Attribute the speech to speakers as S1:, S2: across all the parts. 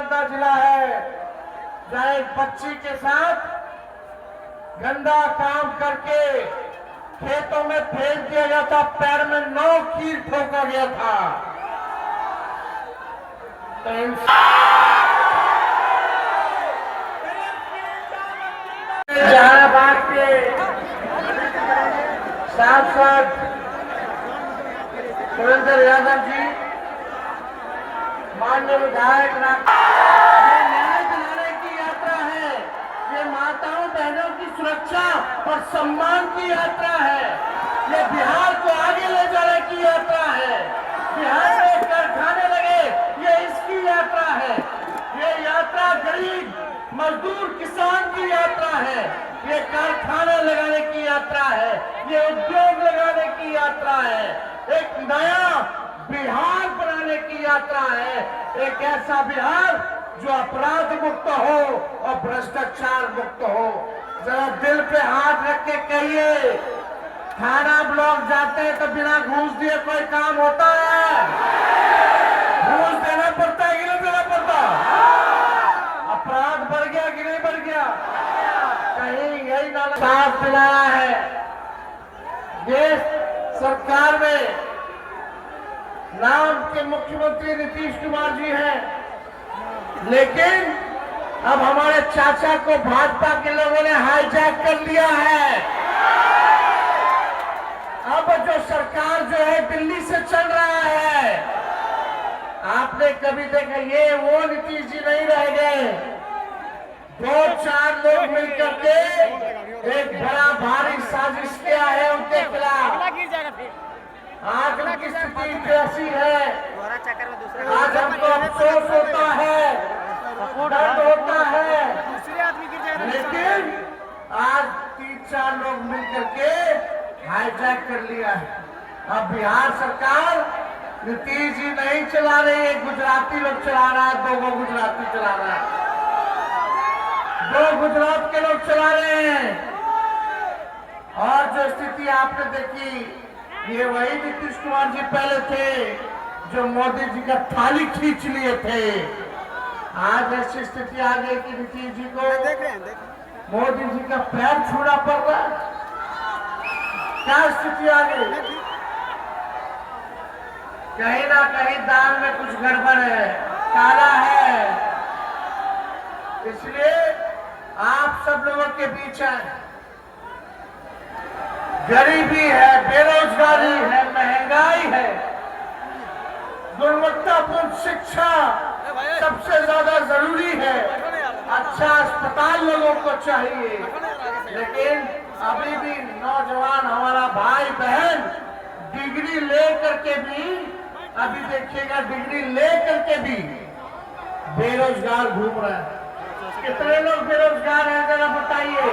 S1: नालंदा जिला है, जहां एक बच्ची के साथ गंदा काम करके खेतों में फेंक दिया गया था, पैर में 9 कील ठोका गया था। तो जहानाबाद के सांसद सुरेंद्र यादव जी, माननीय विधायक, ये न्याय दिलाने की यात्रा है, ये माताओं बहनों की सुरक्षा और सम्मान की यात्रा है, ये बिहार को आगे ले जाने की यात्रा है, बिहार में कारखाने लगे, ये इसकी यात्रा है, ये यात्रा गरीब मजदूर किसान की यात्रा है, ये कारखाना लगाने की यात्रा है, ये उद्योग लगाने की यात्रा है, एक नया बिहार बनाने की यात्रा है, एक ऐसा बिहार जो अपराध मुक्त हो और भ्रष्टाचार मुक्त हो। जरा दिल पे हाथ रख के कहिए, थाना ब्लॉक जाते हैं तो बिना घूस दिए कोई काम होता है? घूस देना पड़ता है कि नहीं देना पड़ता? अपराध बढ़ गया कि नहीं बढ़ गया? कहीं यही नाला साफ दिलाया है। देश सरकार में नाम के मुख्यमंत्री नीतीश कुमार जी हैं, लेकिन अब हमारे चाचा को भाजपा के लोगों ने हाईजैक कर लिया है। अब जो सरकार जो है दिल्ली से चल रहा है, आपने कभी देखा? ये वो नीतीश जी नहीं रह गए। 2-4 लोग मिलकर के एक बड़ा भारी साजिश किया है उनके खिलाफ। आज उनकी स्थिति कैसी है? आज हमको अफसोस होता है, दर्द होता है, लेकिन आज 3-4 लोग मिलकर के हाईजैक कर लिया है। अब बिहार सरकार नीतीश जी नहीं चला रही है, गुजराती लोग चला रहा है, 2 गुजराती चला रहा है, 2 गुजरात के लोग चला रहे हैं। और जो स्थिति आपने देखी, ये वही नीतीश कुमार जी पहले थे जो मोदी जी का थाली खींच लिए थे। आज ऐसी स्थिति आ गई कि नीतीश जी को मोदी जी का पैर छूना पड़ रहा है। क्या स्थिति आ गई? कहीं ना कहीं दाल में कुछ गड़बड़ है, काला है। इसलिए आप सब लोगों के बीच है, गरीबी है, बेरोजगारी है, महंगाई है, गुणवत्तापूर्ण शिक्षा सबसे ज्यादा जरूरी है, अच्छा अस्पताल लोगों को चाहिए। लेकिन अभी भी नौजवान हमारा भाई बहन डिग्री ले करके भी, अभी देखिएगा, डिग्री ले करके भी बेरोजगार घूम रहे हैं। कितने लोग बेरोजगार हैं जरा बताइए?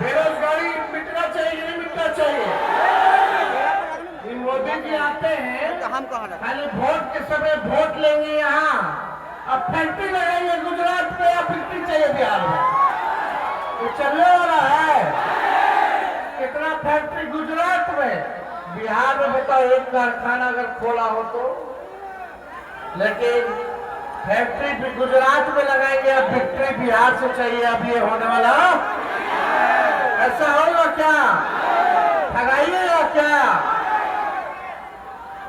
S1: बेरोजगारी मिटना चाहिए नहीं मिटना चाहिए? मोदी जी आते हैं खाली वोट के समय वोट लेंगे यहाँ, अब फैक्ट्री लगाएंगे गुजरात में या फैक्ट्री चाहिए बिहार में? ये चलने वाला है? कितना फैक्ट्री गुजरात में, बिहार में बताओ एक कारखाना अगर खोला हो तो। लेकिन फैक्ट्री भी गुजरात में लगाएंगे, अब फैक्ट्री बिहार से चाहिए। अब ये होने वाला ऐसा होगा क्या? ठगाइएगा क्या?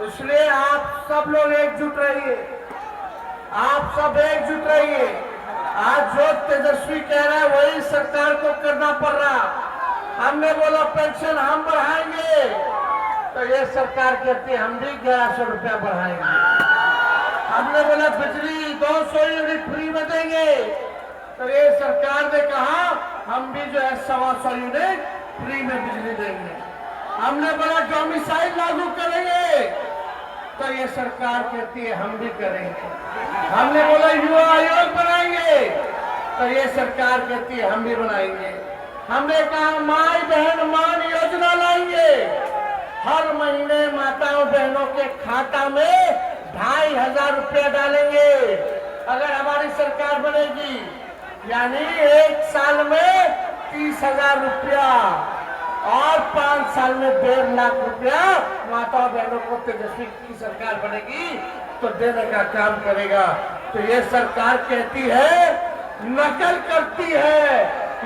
S1: इसलिए आप सब लोग एकजुट रहिए, आप सब एकजुट रहिए। आज जो तेजस्वी कह रहा है वही सरकार को करना पड़ रहा। हमने बोला पेंशन हम बढ़ाएंगे, तो ये सरकार कहती है हम भी 1100 रुपया बढ़ाएंगे। हमने बोला बिजली 200 यूनिट फ्री में देंगे, तो ये सरकार ने कहा हम भी जो है 125 यूनिट फ्री में बिजली देंगे। हमने बोला डोमिसाइल लागू करेंगे, तो ये सरकार कहती है हम भी करेंगे। हमने बोला युवा आयोग बनाएंगे, तो ये सरकार कहती है हम भी बनाएंगे। हमने कहा माई बहन मान योजना लाएंगे, हर महीने माताओं बहनों के खाता में 2500 रुपया डालेंगे अगर हमारी सरकार बनेगी, यानी 1 साल में 30,000 रुपया और 5 साल में 1.5 लाख रुपया माता बहनों को तेजस्वी की सरकार बनेगी तो देने का काम करेगा। तो ये सरकार कहती है, नकल करती है,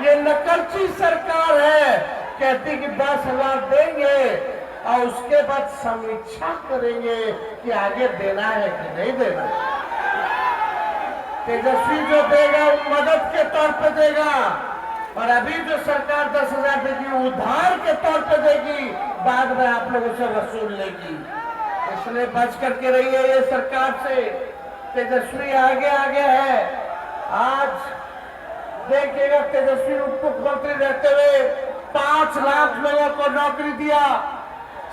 S1: ये नकलची सरकार है। कहती कि 10,000 देंगे और उसके बाद समीक्षा करेंगे कि आगे देना है कि नहीं देना। तेजस्वी जो देगा वो मदद के तौर पे देगा, और अभी जो सरकार 10,000 देगी उधार के तौर पे देगी, बाद में आप लोगों से वसूल लेगी। इसलिए बच करके रहिए ये सरकार से। तेजस्वी आगे आगे है। आज देखिएगा, तेजस्वी उप मुख्यमंत्री रहते हुए 5 लाख लोगों को नौकरी दिया,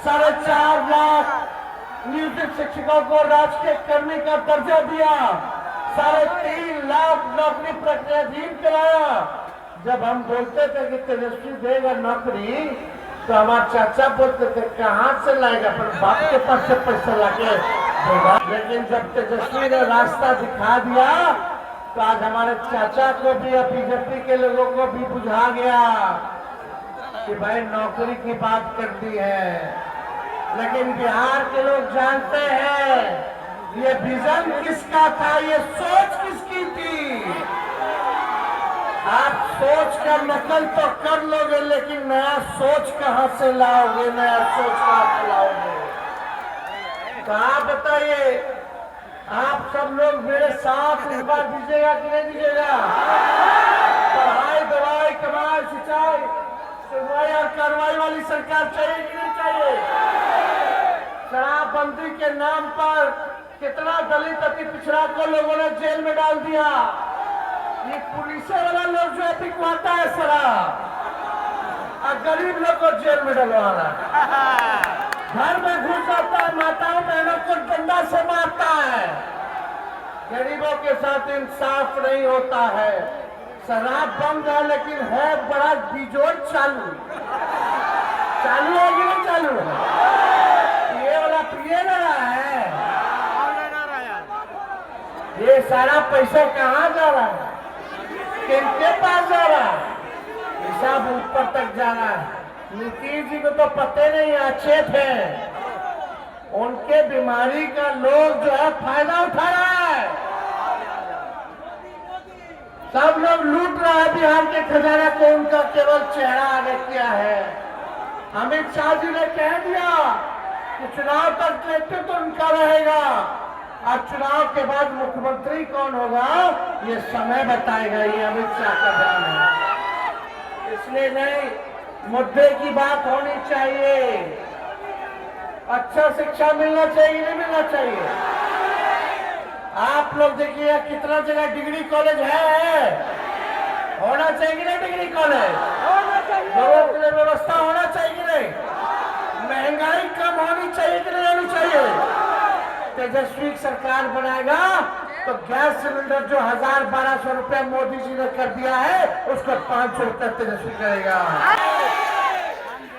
S1: 4.5 लाख नियोजित शिक्षकों को राजकीय कर्मी का दर्जा दिया, 3.5 लाख नौकरी प्रक्रियाधीन कराया। जब हम बोलते थे कि तेजस्वी देगा नौकरी, तो हमारे चाचा बोलते थे कहाँ से लाएगा, पर बाप के पास से पैसा लाके देगा। लेकिन जब तेजस्वी ने रास्ता दिखा दिया, तो आज हमारे चाचा को भी और बीजेपी के लोगों को भी बुझा गया कि भाई नौकरी की बात कर दी है। लेकिन बिहार के लोग जानते हैं ये विजन किसका था, ये सोच किसकी थी। आप सोच का नकल तो कर लोगे, लेकिन नया सोच कहां से लाओगे, नया सोच कहां से लाओगे। तो आप बताइए, आप सब लोग मेरे साथ इस बार दीजिएगा कि नहीं दीजिएगा? पढ़ाई, दवाई, कमाई, सिंचाई, सुनवाई और कार्रवाई वाली सरकार चाहिए कि नहीं चाहिए? शराबबंदी के नाम पर कितना दलित अति पिछड़ा को लोगों ने जेल में डाल दिया। ये पुलिस वाला लोग जो है पिकवाता है शराब, और गरीब लोग को जेल में डलवा रहा है। घर में घुस जाता है, माताओं बहनों को डंडा से मारता है। गरीबों के साथ इंसाफ नहीं होता है। शराब बंद है, लेकिन है बड़ा बिजोड़ चालू है कि नहीं चालू है? ये वाला पिए ना रहा है, ये सारा पैसा कहाँ जा रहा है, किनके पास जा रहा है? हिसाब ऊपर तक जा रहा है। नीतीश जी को तो पते नहीं, अच्छे थे, उनके बीमारी का लोग जो है फायदा उठा रहा है। सब लोग लूट रहा है बिहार के खजाना को, उनका केवल चेहरा आगे किया है। अमित शाह जी ने कह दिया कि चुनाव तक नेतृत्व तो उनका रहेगा, और चुनाव के बाद मुख्यमंत्री कौन होगा ये समय बताएगा। ये अमित शाह का बयान है। इसलिए नहीं, मुद्दे की बात होनी चाहिए। अच्छा शिक्षा मिलना चाहिए, नहीं मिलना चाहिए? आप लोग देखिए कितना जगह डिग्री कॉलेज है, होना चाहिए कि नहीं? डिग्री कॉलेज लोगों के लिए व्यवस्था होना चाहिए कि नहीं? महंगाई कम होनी चाहिए कि नहीं होनी चाहिए? तेजस्वी सरकार बनाएगा तो गैस सिलेंडर जो 1,000-1,200 रुपया मोदी जी ने कर दिया है, उसको 500 रुपया तेजस्वी करेगा।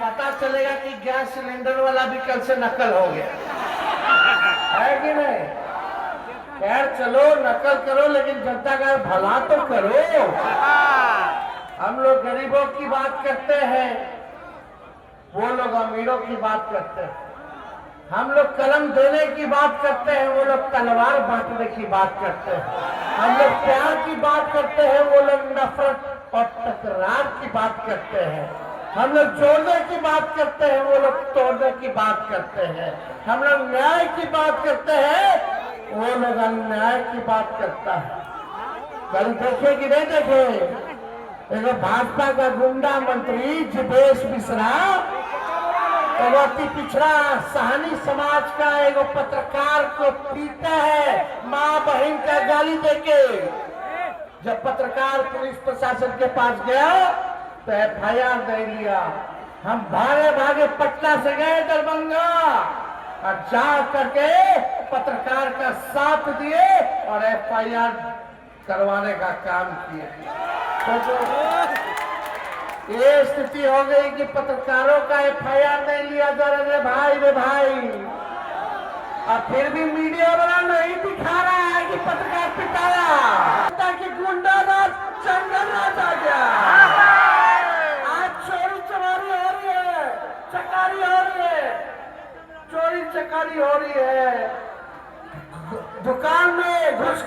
S1: पता चलेगा कि गैस सिलेंडर वाला भी कल से नकल हो गया है कि नहीं? खैर चलो, नकल करो, लेकिन जनता का भला तो करो। हम लोग गरीबों की बात करते हैं, वो लोग अमीरों की बात करते हैं। हम लोग कलम देने की बात करते हैं, वो लोग तलवार बांटने की बात करते हैं। हम लोग प्यार की बात करते हैं, वो लोग नफरत और तकरार की बात करते हैं। हम लोग जोड़ने की बात करते हैं, वो लोग तोड़ने की बात करते हैं। हम लोग न्याय की बात करते हैं, वो लोग अन्याय की बात करता है। कल देखे कि नहीं देखे, एक भाजपा का गुंडा मंत्री जितेश मिश्रा अति पिछड़ा सहानी समाज का एक पत्रकार को पीटा है, माँ बहन का गाली देके। जब पत्रकार पुलिस प्रशासन के पास गया तो FIR नहीं लिया। हम भागे भागे पटना से गए दरभंगा, और जा करके पत्रकार का साथ दिए और FIR करवाने का काम किए। तो ये स्थिति हो गई कि पत्रकारों का FIR नहीं लिया जा रहा है। रे भाई, और फिर भी मीडिया वाला नहीं दिखा रहा है कि पत्रकार पिटाया, ताकि गुंडा राज, जंगल राज आ गया। आज चोरी चमारी हो रही है, चकारी हो रही है, चोरी चकारी हो रही है, दुकान में घुस